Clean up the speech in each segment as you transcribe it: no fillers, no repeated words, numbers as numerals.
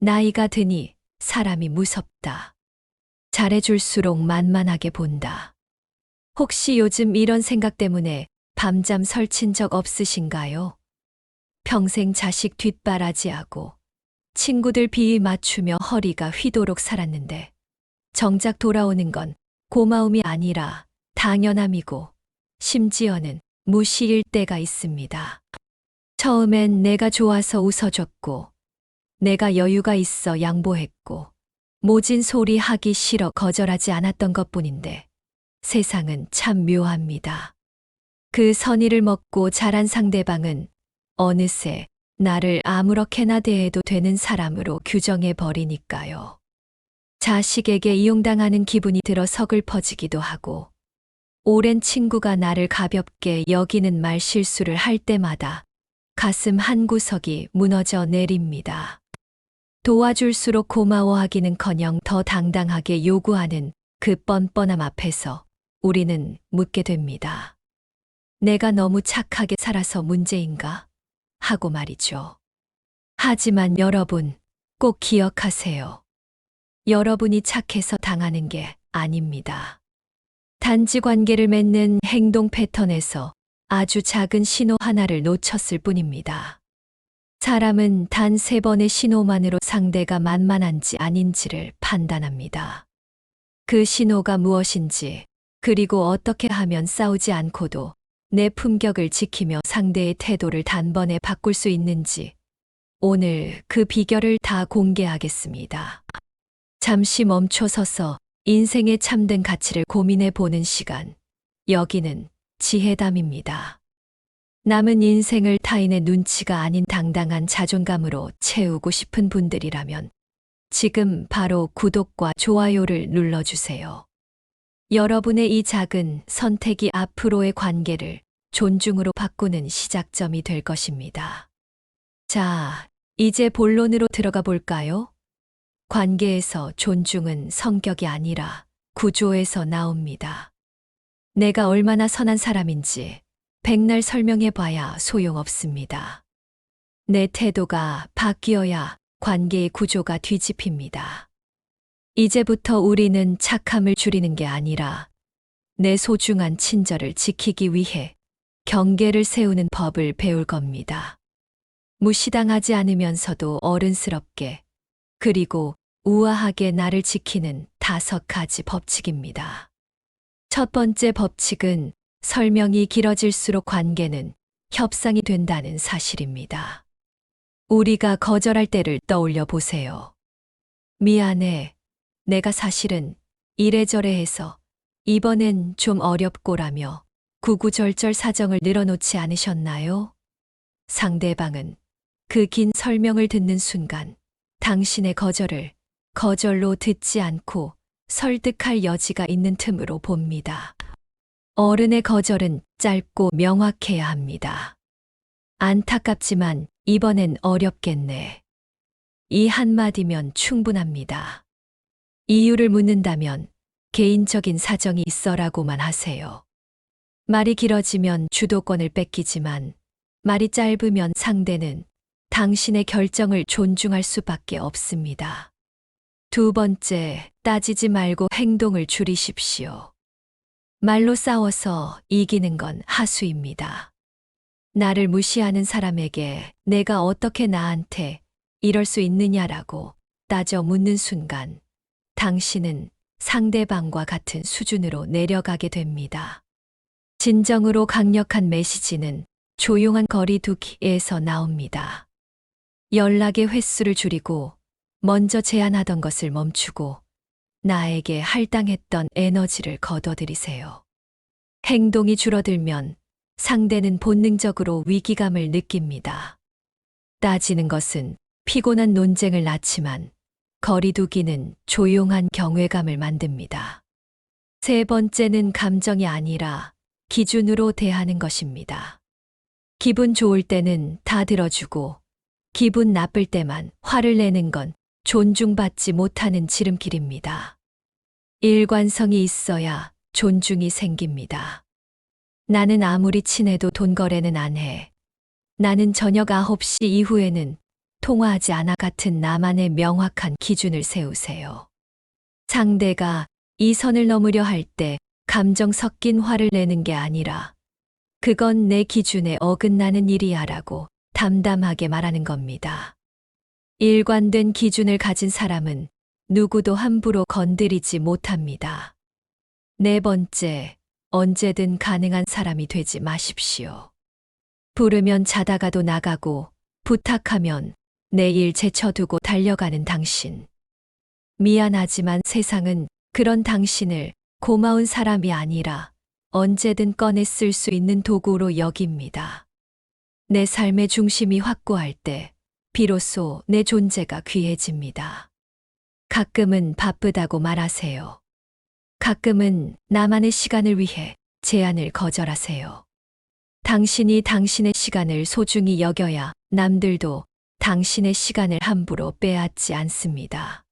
나이가 드니 사람이 무섭다. 잘해줄수록 만만하게 본다. 혹시 요즘 이런 생각 때문에 밤잠 설친 적 없으신가요? 평생 자식 뒷바라지하고 친구들 비위 맞추며 허리가 휘도록 살았는데 정작 돌아오는 건 고마움이 아니라 당연함이고 심지어는 무시일 때가 있습니다. 처음엔 내가 좋아서 웃어줬고 내가 여유가 있어 양보했고 모진 소리 하기 싫어 거절하지 않았던 것뿐인데 세상은 참 묘합니다. 그 선의를 먹고 자란 상대방은 어느새 나를 아무렇게나 대해도 되는 사람으로 규정해 버리니까요. 자식에게 이용당하는 기분이 들어 서글퍼지기도 하고 오랜 친구가 나를 가볍게 여기는 말 실수를 할 때마다 가슴 한구석이 무너져 내립니다. 도와줄수록 고마워하기는커녕 더 당당하게 요구하는 그 뻔뻔함 앞에서 우리는 묻게 됩니다. 내가 너무 착하게 살아서 문제인가? 하고 말이죠. 하지만 여러분, 꼭 기억하세요. 여러분이 착해서 당하는 게 아닙니다. 단지 관계를 맺는 행동 패턴에서 아주 작은 신호 하나를 놓쳤을 뿐입니다. 사람은 단 3번의 신호만으로 상대가 만만한지 아닌지를 판단합니다. 그 신호가 무엇인지, 그리고 어떻게 하면 싸우지 않고도 내 품격을 지키며 상대의 태도를 단번에 바꿀 수 있는지, 오늘 그 비결을 다 공개하겠습니다. 잠시 멈춰서서 인생의 참된 가치를 고민해 보는 시간. 여기는 지혜담입니다. 남은 인생을 타인의 눈치가 아닌 당당한 자존감으로 채우고 싶은 분들이라면 지금 바로 구독과 좋아요를 눌러주세요. 여러분의 이 작은 선택이 앞으로의 관계를 존중으로 바꾸는 시작점이 될 것입니다. 자, 이제 본론으로 들어가 볼까요? 관계에서 존중은 성격이 아니라 구조에서 나옵니다. 내가 얼마나 선한 사람인지 백날 설명해봐야 소용없습니다. 내 태도가 바뀌어야 관계의 구조가 뒤집힙니다. 이제부터 우리는 착함을 줄이는 게 아니라 내 소중한 친절을 지키기 위해 경계를 세우는 법을 배울 겁니다. 무시당하지 않으면서도 어른스럽게 그리고 우아하게 나를 지키는 5가지 법칙입니다. 첫 번째 법칙은 설명이 길어질수록 관계는 협상이 된다는 사실입니다. 우리가 거절할 때를 떠올려 보세요. 미안해. 내가 사실은 이래저래 해서 이번엔 좀 어렵고라며 구구절절 사정을 늘어놓지 않으셨나요? 상대방은 그 긴 설명을 듣는 순간 당신의 거절을 거절로 듣지 않고 설득할 여지가 있는 틈으로 봅니다. 어른의 거절은 짧고 명확해야 합니다. 안타깝지만 이번엔 어렵겠네. 이 한마디면 충분합니다. 이유를 묻는다면 개인적인 사정이 있어라고만 하세요. 말이 길어지면 주도권을 뺏기지만 말이 짧으면 상대는 당신의 결정을 존중할 수밖에 없습니다. 두 번째, 따지지 말고 행동을 줄이십시오. 말로 싸워서 이기는 건 하수입니다. 나를 무시하는 사람에게 내가 어떻게 나한테 이럴 수 있느냐라고 따져 묻는 순간 당신은 상대방과 같은 수준으로 내려가게 됩니다. 진정으로 강력한 메시지는 조용한 거리두기에서 나옵니다. 연락의 횟수를 줄이고 먼저 제안하던 것을 멈추고 나에게 할당했던 에너지를 거둬들이세요. 행동이 줄어들면 상대는 본능적으로 위기감을 느낍니다. 따지는 것은 피곤한 논쟁을 낳지만 거리두기는 조용한 경외감을 만듭니다. 세 번째는 감정이 아니라 기준으로 대하는 것입니다. 기분 좋을 때는 다 들어주고 기분 나쁠 때만 화를 내는 건 존중받지 못하는 지름길입니다. 일관성이 있어야 존중이 생깁니다. 나는 아무리 친해도 돈 거래는 안 해. 나는 저녁 9시 이후에는 통하지 않아 같은 나만의 명확한 기준을 세우세요. 상대가 이 선을 넘으려 할 때 감정 섞인 화를 내는 게 아니라 그건 내 기준에 어긋나는 일이야라고 담담하게 말하는 겁니다. 일관된 기준을 가진 사람은 누구도 함부로 건드리지 못합니다. 네 번째, 언제든 가능한 사람이 되지 마십시오. 부르면 자다가도 나가고 부탁하면 내일 제쳐두고 달려가는 당신. 미안하지만 세상은 그런 당신을 고마운 사람이 아니라 언제든 꺼내 쓸 수 있는 도구로 여깁니다. 내 삶의 중심이 확고할 때 비로소 내 존재가 귀해집니다. 가끔은 바쁘다고 말하세요. 가끔은 나만의 시간을 위해 제안을 거절하세요. 당신이 당신의 시간을 소중히 여겨야 남들도 당신의 시간을 함부로 빼앗지 않습니다.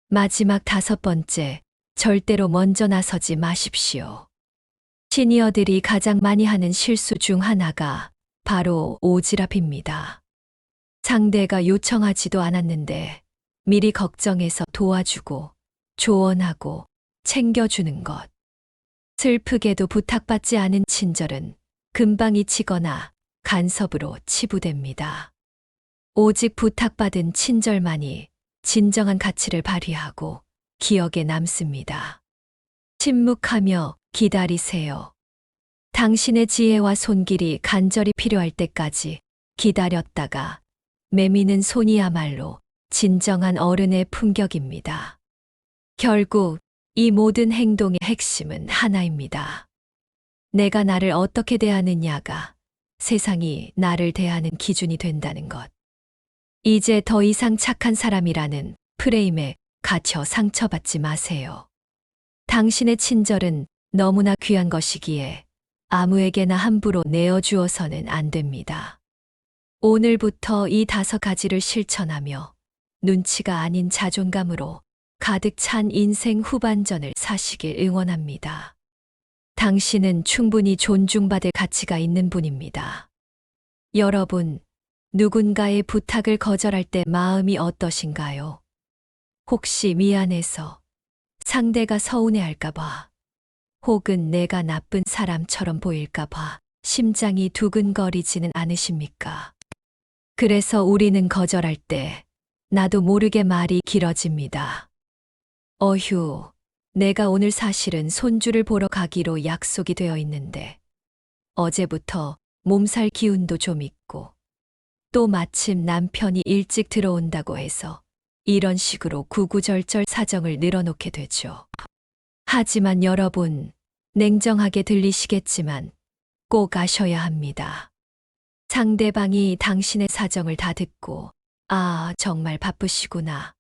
마지막 다섯 번째, 절대로 먼저 나서지 마십시오. 시니어들이 가장 많이 하는 실수 중 하나가 바로 오지랖입니다. 상대가 요청하지도 않았는데 미리 걱정해서 도와주고 조언하고 챙겨주는 것. 슬프게도 부탁받지 않은 친절은 금방 잊히거나 간섭으로 치부됩니다. 오직 부탁받은 친절만이 진정한 가치를 발휘하고 기억에 남습니다. 침묵하며 기다리세요. 당신의 지혜와 손길이 간절히 필요할 때까지 기다렸다가 매미는 손이야말로 진정한 어른의 품격입니다. 결국 이 모든 행동의 핵심은 하나입니다. 내가 나를 어떻게 대하느냐가 세상이 나를 대하는 기준이 된다는 것. 이제 더 이상 착한 사람이라는 프레임에 갇혀 상처받지 마세요. 당신의 친절은 너무나 귀한 것이기에 아무에게나 함부로 내어주어서는 안 됩니다. 오늘부터 이 5가지를 실천하며 눈치가 아닌 자존감으로 가득 찬 인생 후반전을 사시길 응원합니다. 당신은 충분히 존중받을 가치가 있는 분입니다. 여러분, 누군가의 부탁을 거절할 때 마음이 어떠신가요? 혹시 미안해서 상대가 서운해할까봐, 혹은 내가 나쁜 사람처럼 보일까봐 심장이 두근거리지는 않으십니까? 그래서 우리는 거절할 때 나도 모르게 말이 길어집니다. 어휴, 내가 오늘 사실은 손주를 보러 가기로 약속이 되어 있는데 어제부터 몸살 기운도 좀 있고 또 마침 남편이 일찍 들어온다고 해서 이런 식으로 구구절절 사정을 늘어놓게 되죠. 하지만 여러분, 냉정하게 들리시겠지만 꼭 아셔야 합니다. 상대방이 당신의 사정을 다 듣고 아, 정말 바쁘시구나.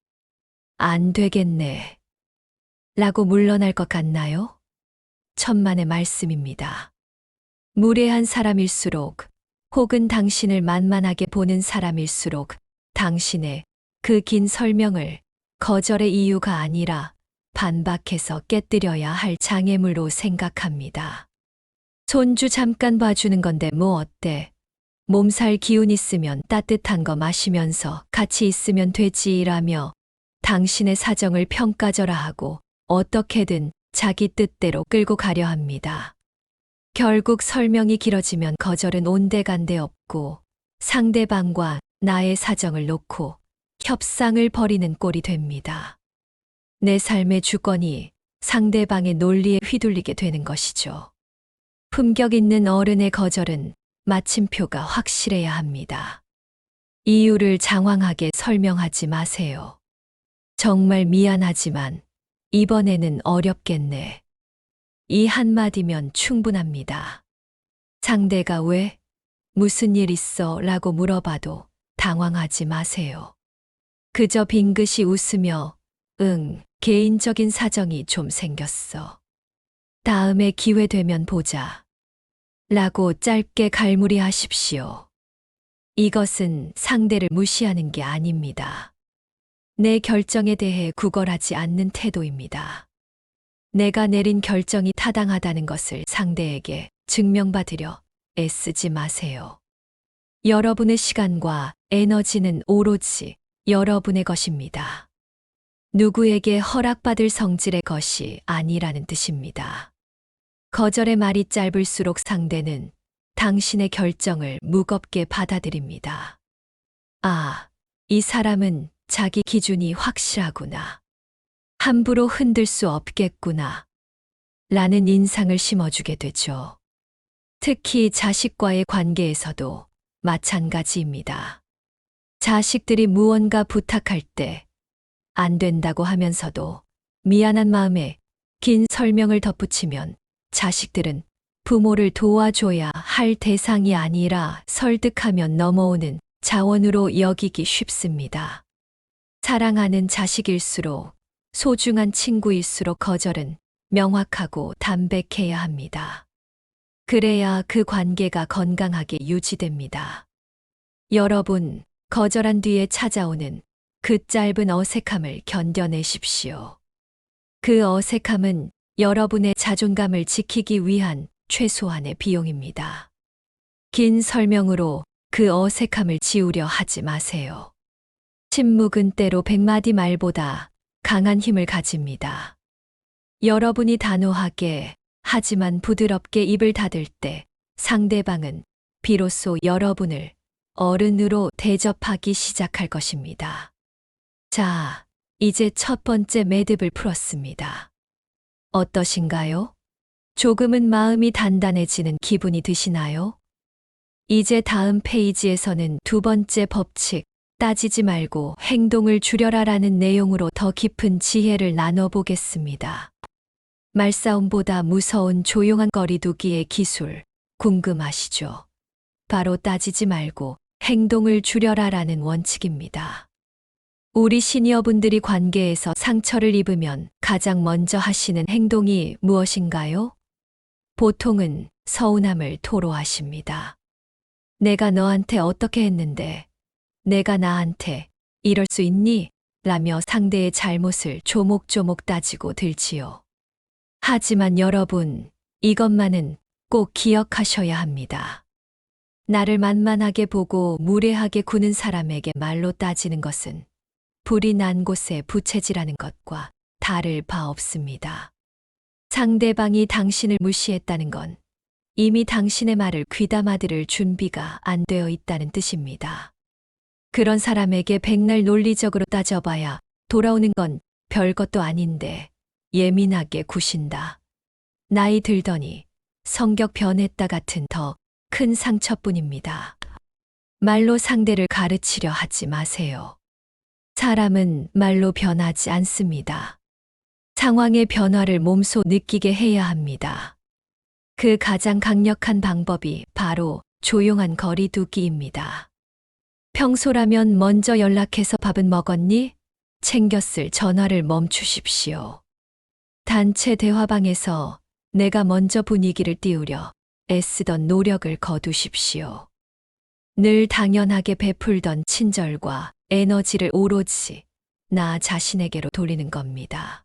안 되겠네. 라고 물러날 것 같나요? 천만의 말씀입니다. 무례한 사람일수록 혹은 당신을 만만하게 보는 사람일수록 당신의 그 긴 설명을 거절의 이유가 아니라 반박해서 깨뜨려야 할 장애물로 생각합니다. 손주 잠깐 봐주는 건데 뭐 어때? 몸살 기운 있으면 따뜻한 거 마시면서 같이 있으면 되지라며 당신의 사정을 평가절하하고 어떻게든 자기 뜻대로 끌고 가려 합니다. 결국 설명이 길어지면 거절은 온데간데 없고 상대방과 나의 사정을 놓고 협상을 벌이는 꼴이 됩니다. 내 삶의 주권이 상대방의 논리에 휘둘리게 되는 것이죠. 품격 있는 어른의 거절은 마침표가 확실해야 합니다. 이유를 장황하게 설명하지 마세요. 정말 미안하지만 이번에는 어렵겠네. 이 한마디면 충분합니다. 상대가 왜? 무슨 일 있어? 라고 물어봐도 당황하지 마세요. 그저 빙긋이 웃으며 개인적인 사정이 좀 생겼어. 다음에 기회 되면 보자. 라고 짧게 갈무리하십시오. 이것은 상대를 무시하는 게 아닙니다. 내 결정에 대해 구걸하지 않는 태도입니다. 내가 내린 결정이 타당하다는 것을 상대에게 증명받으려 애쓰지 마세요. 여러분의 시간과 에너지는 오로지 여러분의 것입니다. 누구에게 허락받을 성질의 것이 아니라는 뜻입니다. 거절의 말이 짧을수록 상대는 당신의 결정을 무겁게 받아들입니다. 아, 이 사람은 자기 기준이 확실하구나. 함부로 흔들 수 없겠구나. 라는 인상을 심어주게 되죠. 특히 자식과의 관계에서도 마찬가지입니다. 자식들이 무언가 부탁할 때 안 된다고 하면서도 미안한 마음에 긴 설명을 덧붙이면 자식들은 부모를 도와줘야 할 대상이 아니라 설득하면 넘어오는 자원으로 여기기 쉽습니다. 사랑하는 자식일수록, 소중한 친구일수록 거절은 명확하고 담백해야 합니다. 그래야 그 관계가 건강하게 유지됩니다. 여러분, 거절한 뒤에 찾아오는 그 짧은 어색함을 견뎌내십시오. 그 어색함은 여러분의 자존감을 지키기 위한 최소한의 비용입니다. 긴 설명으로 그 어색함을 지우려 하지 마세요. 침묵은 때로 100마디 말보다 강한 힘을 가집니다. 여러분이 단호하게 하지만 부드럽게 입을 닫을 때 상대방은 비로소 여러분을 어른으로 대접하기 시작할 것입니다. 자, 이제 첫 번째 매듭을 풀었습니다. 어떠신가요? 조금은 마음이 단단해지는 기분이 드시나요? 이제 다음 페이지에서는 두 번째 법칙, 따지지 말고 행동을 줄여라라는 내용으로 더 깊은 지혜를 나눠보겠습니다. 말싸움보다 무서운 조용한 거리두기의 기술, 궁금하시죠? 바로 따지지 말고 행동을 줄여라라는 원칙입니다. 우리 시니어분들이 관계에서 상처를 입으면 가장 먼저 하시는 행동이 무엇인가요? 보통은 서운함을 토로하십니다. 내가 너한테 어떻게 했는데, 내가 나한테 이럴 수 있니? 라며 상대의 잘못을 조목조목 따지고 들지요. 하지만 여러분, 이것만은 꼭 기억하셔야 합니다. 나를 만만하게 보고 무례하게 구는 사람에게 말로 따지는 것은 불이 난 곳에 부채질하는 것과 다를 바 없습니다. 상대방이 당신을 무시했다는 건 이미 당신의 말을 귀담아 들을 준비가 안 되어 있다는 뜻입니다. 그런 사람에게 백날 논리적으로 따져봐야 돌아오는 건 별것도 아닌데 예민하게 구신다. 나이 들더니 성격 변했다 같은 더 큰 상처뿐입니다. 말로 상대를 가르치려 하지 마세요. 사람은 말로 변하지 않습니다. 상황의 변화를 몸소 느끼게 해야 합니다. 그 가장 강력한 방법이 바로 조용한 거리두기입니다. 평소라면 먼저 연락해서 밥은 먹었니? 챙겼을 전화를 멈추십시오. 단체 대화방에서 내가 먼저 분위기를 띄우려 애쓰던 노력을 거두십시오. 늘 당연하게 베풀던 친절과 에너지를 오로지 나 자신에게로 돌리는 겁니다.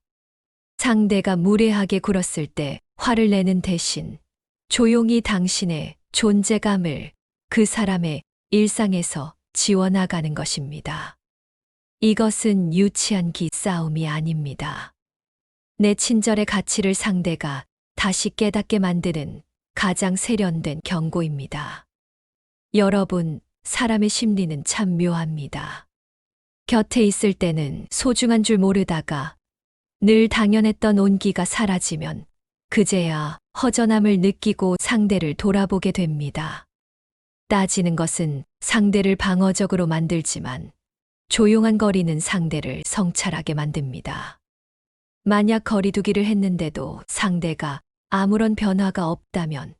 상대가 무례하게 굴었을 때 화를 내는 대신 조용히 당신의 존재감을 그 사람의 일상에서 지워나가는 것입니다. 이것은 유치한 기싸움이 아닙니다. 내 친절의 가치를 상대가 다시 깨닫게 만드는 가장 세련된 경고입니다. 여러분, 사람의 심리는 참 묘합니다. 곁에 있을 때는 소중한 줄 모르다가 늘 당연했던 온기가 사라지면 그제야 허전함을 느끼고 상대를 돌아보게 됩니다. 따지는 것은 상대를 방어적으로 만들지만 조용한 거리는 상대를 성찰하게 만듭니다. 만약 거리두기를 했는데도 상대가 아무런 변화가 없다면,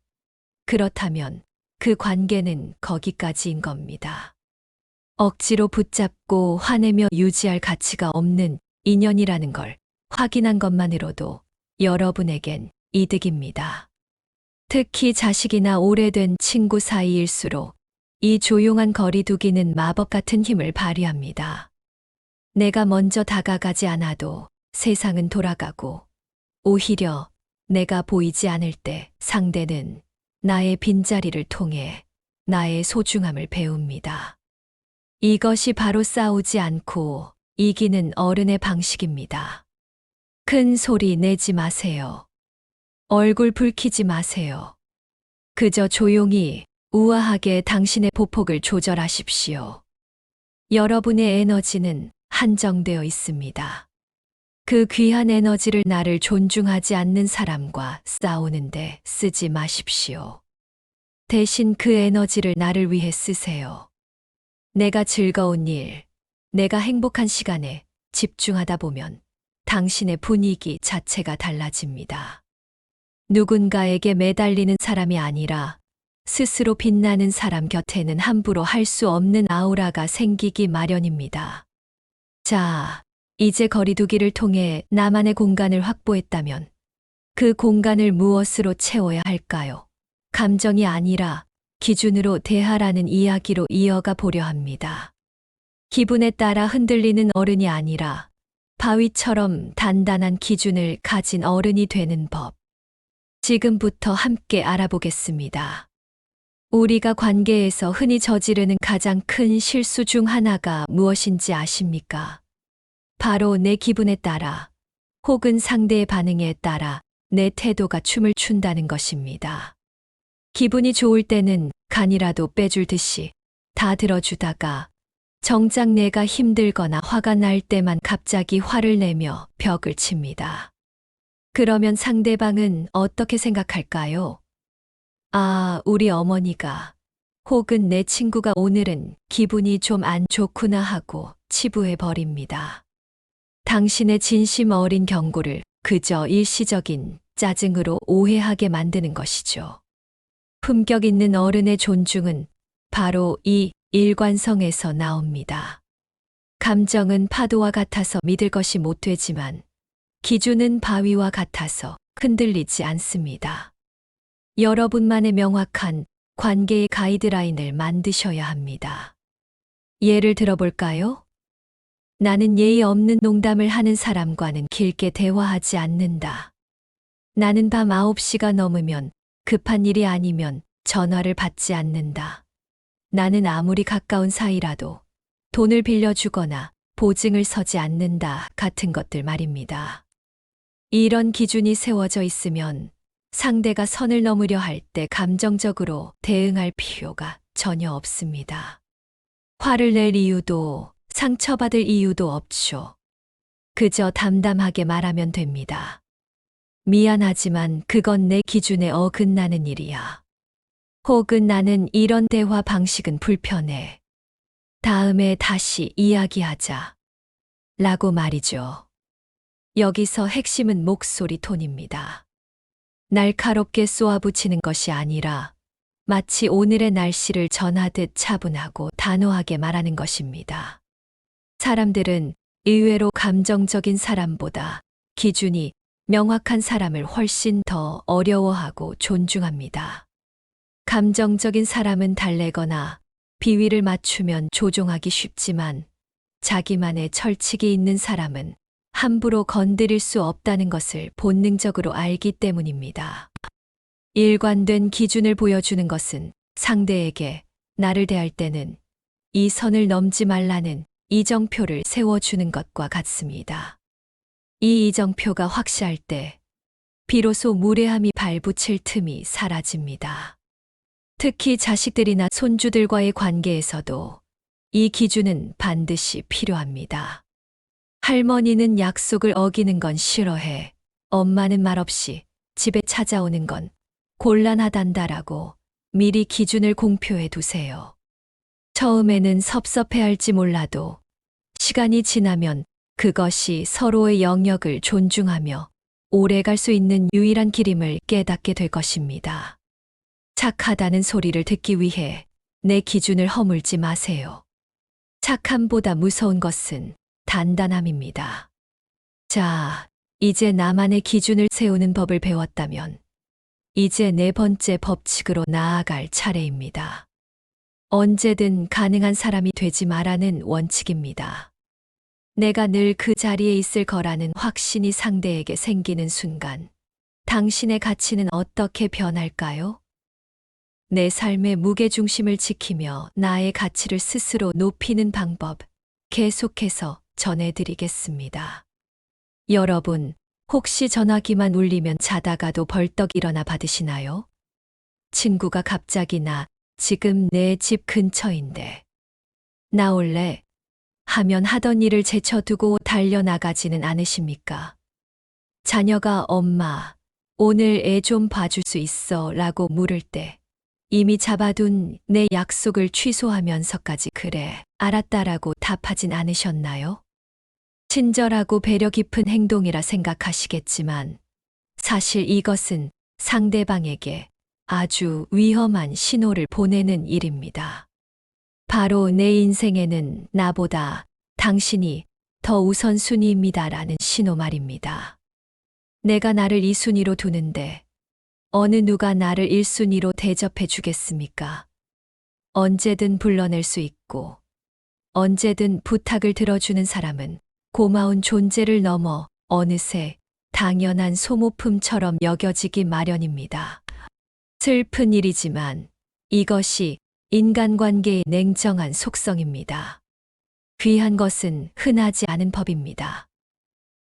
그렇다면 그 관계는 거기까지인 겁니다. 억지로 붙잡고 화내며 유지할 가치가 없는 인연이라는 걸 확인한 것만으로도 여러분에겐 이득입니다. 특히 자식이나 오래된 친구 사이일수록 이 조용한 거리두기는 마법 같은 힘을 발휘합니다. 내가 먼저 다가가지 않아도 세상은 돌아가고 오히려 내가 보이지 않을 때 상대는 나의 빈자리를 통해 나의 소중함을 배웁니다. 이것이 바로 싸우지 않고 이기는 어른의 방식입니다. 큰 소리 내지 마세요. 얼굴 붉히지 마세요. 그저 조용히, 우아하게 당신의 보폭을 조절하십시오. 여러분의 에너지는 한정되어 있습니다. 그 귀한 에너지를 나를 존중하지 않는 사람과 싸우는데 쓰지 마십시오. 대신 그 에너지를 나를 위해 쓰세요. 내가 즐거운 일, 내가 행복한 시간에 집중하다 보면 당신의 분위기 자체가 달라집니다. 누군가에게 매달리는 사람이 아니라 스스로 빛나는 사람 곁에는 함부로 할 수 없는 아우라가 생기기 마련입니다. 자, 이제 거리두기를 통해 나만의 공간을 확보했다면 그 공간을 무엇으로 채워야 할까요? 감정이 아니라 기준으로 대하라는 이야기로 이어가 보려 합니다. 기분에 따라 흔들리는 어른이 아니라 바위처럼 단단한 기준을 가진 어른이 되는 법. 지금부터 함께 알아보겠습니다. 우리가 관계에서 흔히 저지르는 가장 큰 실수 중 하나가 무엇인지 아십니까? 바로 내 기분에 따라 혹은 상대의 반응에 따라 내 태도가 춤을 춘다는 것입니다. 기분이 좋을 때는 간이라도 빼줄 듯이 다 들어주다가 정작 내가 힘들거나 화가 날 때만 갑자기 화를 내며 벽을 칩니다. 그러면 상대방은 어떻게 생각할까요? 아, 우리 어머니가 혹은 내 친구가 오늘은 기분이 좀 안 좋구나 하고 치부해 버립니다. 당신의 진심 어린 경고를 그저 일시적인 짜증으로 오해하게 만드는 것이죠. 품격 있는 어른의 존중은 바로 이 일관성에서 나옵니다. 감정은 파도와 같아서 믿을 것이 못 되지만 기준은 바위와 같아서 흔들리지 않습니다. 여러분만의 명확한 관계의 가이드라인을 만드셔야 합니다. 예를 들어볼까요? 나는 예의 없는 농담을 하는 사람과는 길게 대화하지 않는다. 나는 밤 9시가 넘으면 급한 일이 아니면 전화를 받지 않는다. 나는 아무리 가까운 사이라도 돈을 빌려주거나 보증을 서지 않는다 같은 것들 말입니다. 이런 기준이 세워져 있으면 상대가 선을 넘으려 할 때 감정적으로 대응할 필요가 전혀 없습니다. 화를 낼 이유도 상처받을 이유도 없죠. 그저 담담하게 말하면 됩니다. 미안하지만 그건 내 기준에 어긋나는 일이야. 혹은 나는 이런 대화 방식은 불편해. 다음에 다시 이야기하자. 라고 말이죠. 여기서 핵심은 목소리 톤입니다. 날카롭게 쏘아붙이는 것이 아니라 마치 오늘의 날씨를 전하듯 차분하고 단호하게 말하는 것입니다. 사람들은 의외로 감정적인 사람보다 기준이 명확한 사람을 훨씬 더 어려워하고 존중합니다. 감정적인 사람은 달래거나 비위를 맞추면 조종하기 쉽지만 자기만의 철칙이 있는 사람은 함부로 건드릴 수 없다는 것을 본능적으로 알기 때문입니다. 일관된 기준을 보여주는 것은 상대에게 나를 대할 때는 이 선을 넘지 말라는 이정표를 세워주는 것과 같습니다. 이 이정표가 확실할 때 비로소 무례함이 발붙일 틈이 사라집니다. 특히 자식들이나 손주들과의 관계에서도 이 기준은 반드시 필요합니다. 할머니는 약속을 어기는 건 싫어해. 엄마는 말없이 집에 찾아오는 건 곤란하단다라고 미리 기준을 공표해 두세요. 처음에는 섭섭해할지 몰라도 시간이 지나면 그것이 서로의 영역을 존중하며 오래 갈 수 있는 유일한 길임을 깨닫게 될 것입니다. 착하다는 소리를 듣기 위해 내 기준을 허물지 마세요. 착함보다 무서운 것은 단단함입니다. 자, 이제 나만의 기준을 세우는 법을 배웠다면 이제 네 번째 법칙으로 나아갈 차례입니다. 언제든 가능한 사람이 되지 말라는 원칙입니다. 내가 늘 그 자리에 있을 거라는 확신이 상대에게 생기는 순간 당신의 가치는 어떻게 변할까요? 내 삶의 무게중심을 지키며 나의 가치를 스스로 높이는 방법 계속해서 전해드리겠습니다. 여러분, 혹시 전화기만 울리면 자다가도 벌떡 일어나 받으시나요? 친구가 갑자기 나 지금 내 집 근처인데 나올래? 하면 하던 일을 제쳐두고 달려나가지는 않으십니까? 자녀가 엄마, 오늘 애 좀 봐줄 수 있어 라고 물을 때 이미 잡아둔 내 약속을 취소하면서까지 그래, 알았다라고 답하진 않으셨나요? 친절하고 배려 깊은 행동이라 생각하시겠지만 사실 이것은 상대방에게 아주 위험한 신호를 보내는 일입니다. 바로 내 인생에는 나보다 당신이 더 우선순위입니다라는 신호 말입니다. 내가 나를 2순위로 두는데 어느 누가 나를 1순위로 대접해 주겠습니까? 언제든 불러낼 수 있고 언제든 부탁을 들어주는 사람은 고마운 존재를 넘어 어느새 당연한 소모품처럼 여겨지기 마련입니다. 슬픈 일이지만 이것이 인간관계의 냉정한 속성입니다. 귀한 것은 흔하지 않은 법입니다.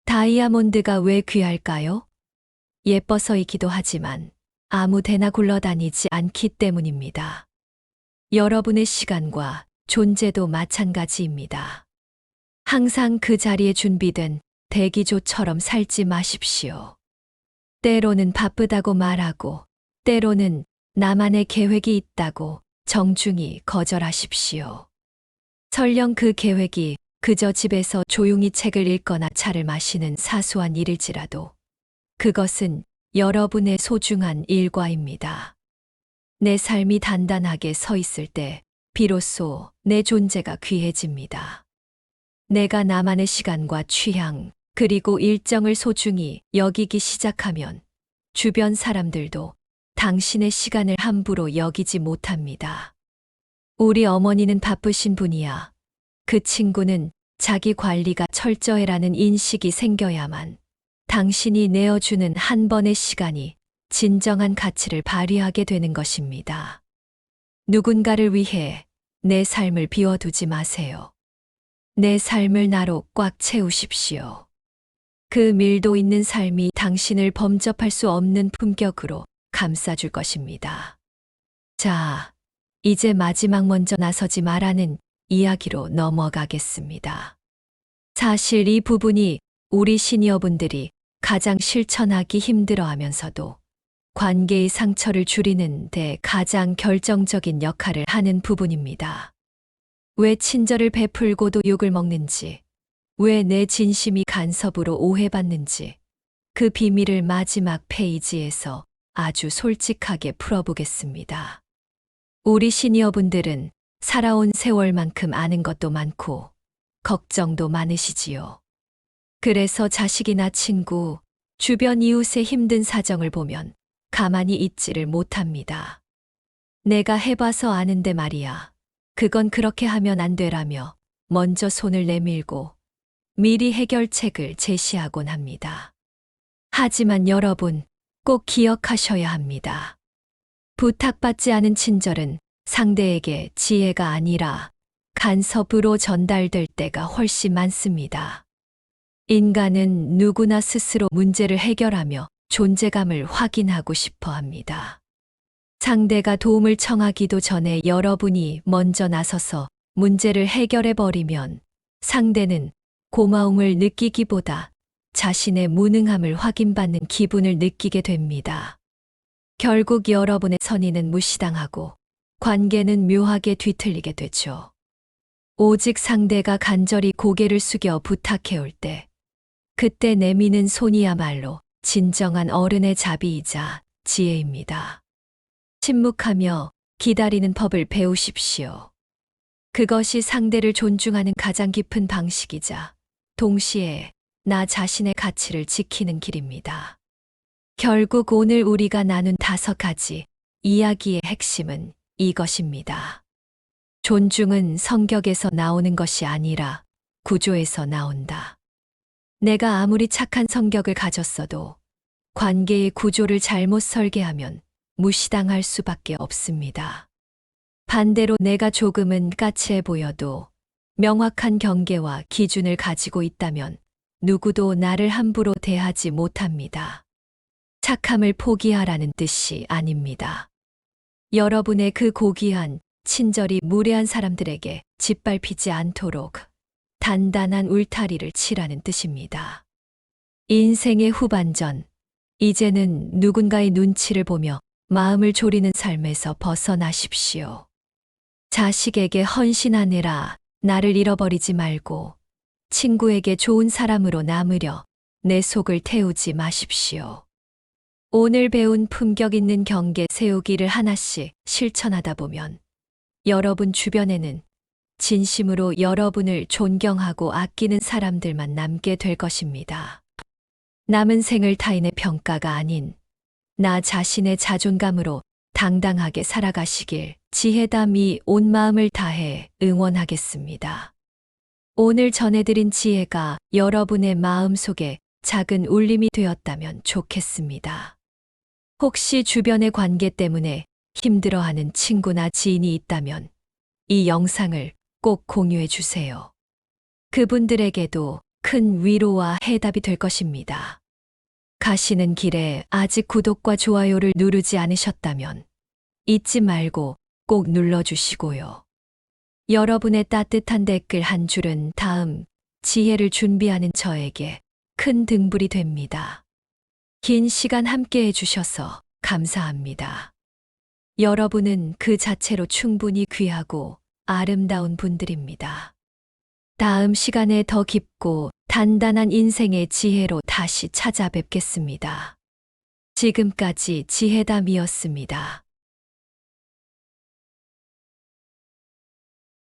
다이아몬드가 왜 귀할까요? 예뻐서이기도 하지만 아무 데나 굴러다니지 않기 때문입니다. 여러분의 시간과 존재도 마찬가지입니다. 항상 그 자리에 준비된 대기조처럼 살지 마십시오. 때로는 바쁘다고 말하고 때로는 나만의 계획이 있다고 정중히 거절하십시오. 설령 그 계획이 그저 집에서 조용히 책을 읽거나 차를 마시는 사소한 일일지라도 그것은 여러분의 소중한 일과입니다. 내 삶이 단단하게 서 있을 때 비로소 내 존재가 귀해집니다. 내가 나만의 시간과 취향, 그리고 일정을 소중히 여기기 시작하면 주변 사람들도 당신의 시간을 함부로 여기지 못합니다. 우리 어머니는 바쁘신 분이야. 그 친구는 자기 관리가 철저해라는 인식이 생겨야만 당신이 내어주는 한 번의 시간이 진정한 가치를 발휘하게 되는 것입니다. 누군가를 위해 내 삶을 비워두지 마세요. 내 삶을 나로 꽉 채우십시오. 그 밀도 있는 삶이 당신을 범접할 수 없는 품격으로 감싸줄 것입니다. 자, 이제 마지막 먼저 나서지 말라는 이야기로 넘어가겠습니다. 사실 이 부분이 우리 시니어분들이 가장 실천하기 힘들어하면서도 관계의 상처를 줄이는 데 가장 결정적인 역할을 하는 부분입니다. 왜 친절을 베풀고도 욕을 먹는지, 왜 내 진심이 간섭으로 오해받는지, 그 비밀을 마지막 페이지에서 아주 솔직하게 풀어보겠습니다. 우리 시니어분들은 살아온 세월만큼 아는 것도 많고 걱정도 많으시지요. 그래서 자식이나 친구, 주변 이웃의 힘든 사정을 보면 가만히 있지를 못합니다. 내가 해봐서 아는데 말이야. 그건 그렇게 하면 안 되라며 먼저 손을 내밀고 미리 해결책을 제시하곤 합니다. 하지만 여러분, 꼭 기억하셔야 합니다. 부탁받지 않은 친절은 상대에게 지혜가 아니라 간섭으로 전달될 때가 훨씬 많습니다. 인간은 누구나 스스로 문제를 해결하며 존재감을 확인하고 싶어 합니다. 상대가 도움을 청하기도 전에 여러분이 먼저 나서서 문제를 해결해 버리면 상대는 고마움을 느끼기보다 자신의 무능함을 확인받는 기분을 느끼게 됩니다. 결국 여러분의 선의는 무시당하고 관계는 묘하게 뒤틀리게 되죠. 오직 상대가 간절히 고개를 숙여 부탁해올 때, 그때 내미는 손이야말로 진정한 어른의 자비이자 지혜입니다. 침묵하며 기다리는 법을 배우십시오. 그것이 상대를 존중하는 가장 깊은 방식이자 동시에 나 자신의 가치를 지키는 길입니다. 결국 오늘 우리가 나눈 5가지 이야기의 핵심은 이것입니다. 존중은 성격에서 나오는 것이 아니라 구조에서 나온다. 내가 아무리 착한 성격을 가졌어도 관계의 구조를 잘못 설계하면 무시당할 수밖에 없습니다. 반대로 내가 조금은 까칠해 보여도 명확한 경계와 기준을 가지고 있다면 누구도 나를 함부로 대하지 못합니다. 착함을 포기하라는 뜻이 아닙니다. 여러분의 그 고귀한 친절이 무례한 사람들에게 짓밟히지 않도록 단단한 울타리를 치라는 뜻입니다. 인생의 후반전, 이제는 누군가의 눈치를 보며 마음을 졸이는 삶에서 벗어나십시오. 자식에게 헌신하느라 나를 잃어버리지 말고 친구에게 좋은 사람으로 남으려 내 속을 태우지 마십시오. 오늘 배운 품격 있는 경계 세우기를 하나씩 실천하다 보면 여러분 주변에는 진심으로 여러분을 존경하고 아끼는 사람들만 남게 될 것입니다. 남은 생을 타인의 평가가 아닌 나 자신의 자존감으로 당당하게 살아가시길 지혜담이 온 마음을 다해 응원하겠습니다. 오늘 전해드린 지혜가 여러분의 마음속에 작은 울림이 되었다면 좋겠습니다. 혹시 주변의 관계 때문에 힘들어하는 친구나 지인이 있다면 이 영상을 꼭 공유해 주세요. 그분들에게도 큰 위로와 해답이 될 것입니다. 가시는 길에 아직 구독과 좋아요를 누르지 않으셨다면 잊지 말고 꼭 눌러주시고요. 여러분의 따뜻한 댓글 한 줄은 다음 지혜를 준비하는 저에게 큰 등불이 됩니다. 긴 시간 함께 해주셔서 감사합니다. 여러분은 그 자체로 충분히 귀하고 아름다운 분들입니다. 다음 시간에 더 깊고 단단한 인생의 지혜로 다시 찾아뵙겠습니다. 지금까지 지혜담이었습니다.